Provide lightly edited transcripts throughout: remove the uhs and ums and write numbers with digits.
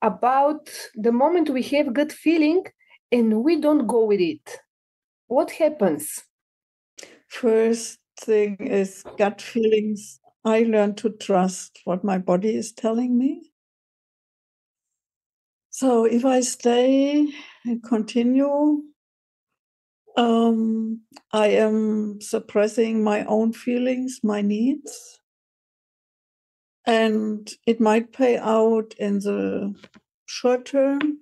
about the moment we have gut feeling and we don't go with it. What happens? First thing is gut feelings. I learn to trust what my body is telling me. So if I stay and continue, I am suppressing my own feelings, my needs. And it might pay out in the short term,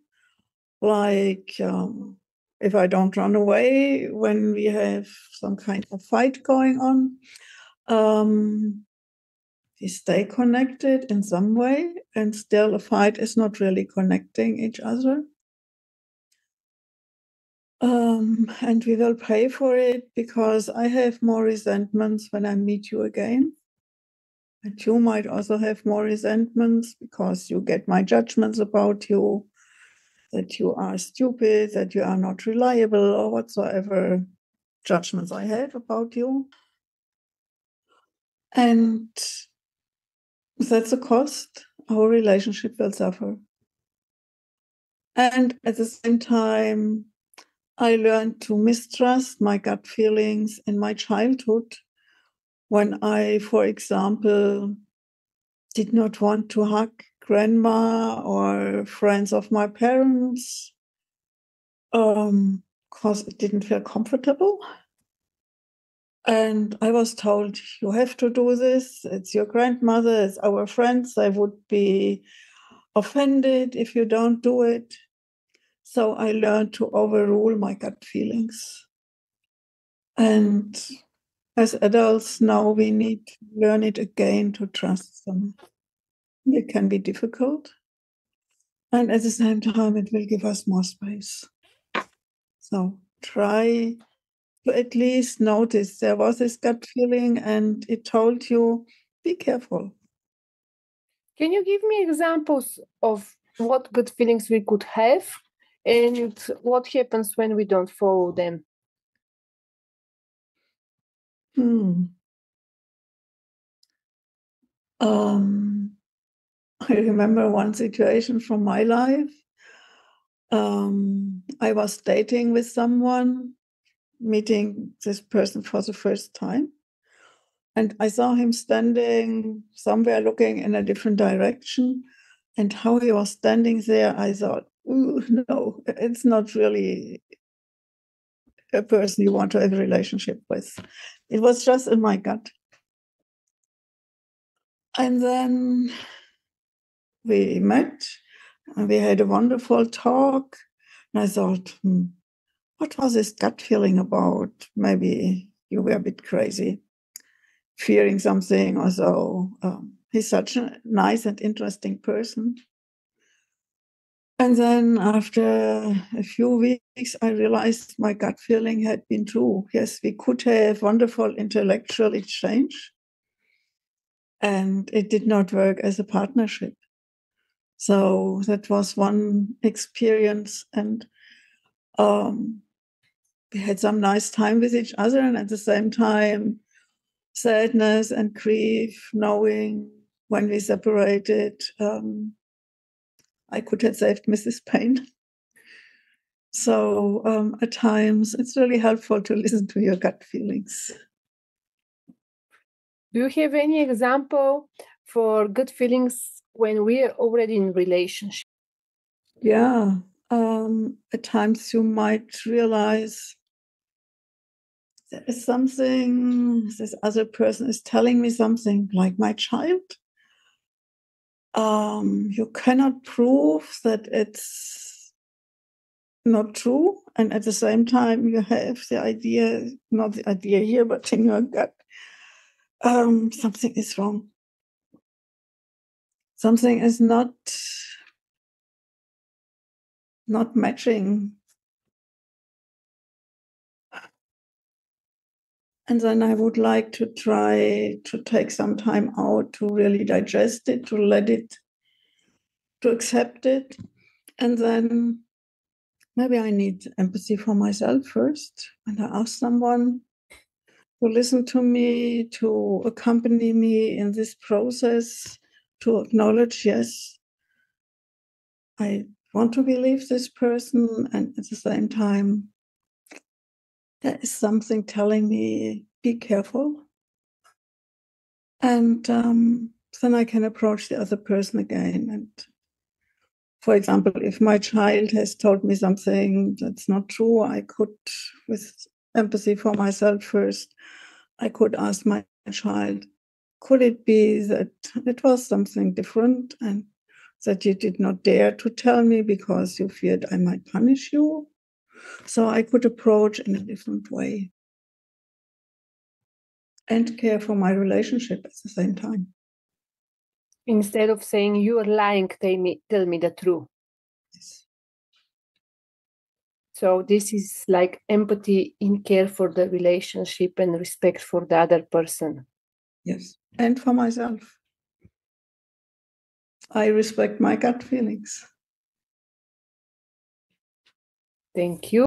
like if I don't run away when we have some kind of fight going on. We stay connected in some way, and still a fight is not really connecting each other. And we will pay for it because I have more resentments when I meet you again. And you might also have more resentments because you get my judgments about you, that you are stupid, that you are not reliable, or whatsoever judgments I have about you. And that's a cost. Our relationship will suffer. And at the same time, I learned to mistrust my gut feelings in my childhood when I, for example, did not want to hug grandma or friends of my parents because it didn't feel comfortable. And I was told, you have to do this. It's your grandmother, it's our friends. I would be offended if you don't do it. So I learned to overrule my gut feelings. And as adults now, we need to learn it again to trust them. It can be difficult. And at the same time, it will give us more space. So try to at least notice there was this gut feeling and it told you, be careful. Can you give me examples of what gut feelings we could have and what happens when we don't follow them? I remember one situation from my life. I was dating with someone, meeting this person for the first time. And I saw him standing somewhere looking in a different direction. And how he was standing there, I thought, ooh, no, it's not really a person you want to have a relationship with. It was just in my gut. And then we met and we had a wonderful talk. And I thought, what was this gut feeling about? Maybe you were a bit crazy, fearing something or so. He's such a nice and interesting person. And then after a few weeks, I realized my gut feeling had been true. Yes, we could have wonderful intellectual exchange. And it did not work as a partnership. So that was one experience. And we had some nice time with each other. And at the same time, sadness and grief, knowing when we separated, I could have saved Mrs. Payne. So at times, it's really helpful to listen to your gut feelings. Do you have any example for gut feelings when we are already in relationship? Yeah. At times you might realize there is something, this other person is telling me something, like my child. You cannot prove that it's not true. And at the same time, you have the idea, not the idea here, but in your gut, something is wrong. Something is not matching. And then I would like to try to take some time out to really digest it, to let it, to accept it. And then maybe I need empathy for myself first. And I ask someone to listen to me, to accompany me in this process, to acknowledge, yes, I want to believe this person, and at the same time, there is something telling me, be careful. And then I can approach the other person again. And for example, if my child has told me something that's not true, I could, with empathy for myself first, I could ask my child, could it be that it was something different and that you did not dare to tell me because you feared I might punish you? So I could approach in a different way and care for my relationship at the same time. Instead of saying, you are lying, tell me the truth. Yes. So this is like empathy in care for the relationship and respect for the other person. Yes, and for myself. I respect my gut feelings. Thank you.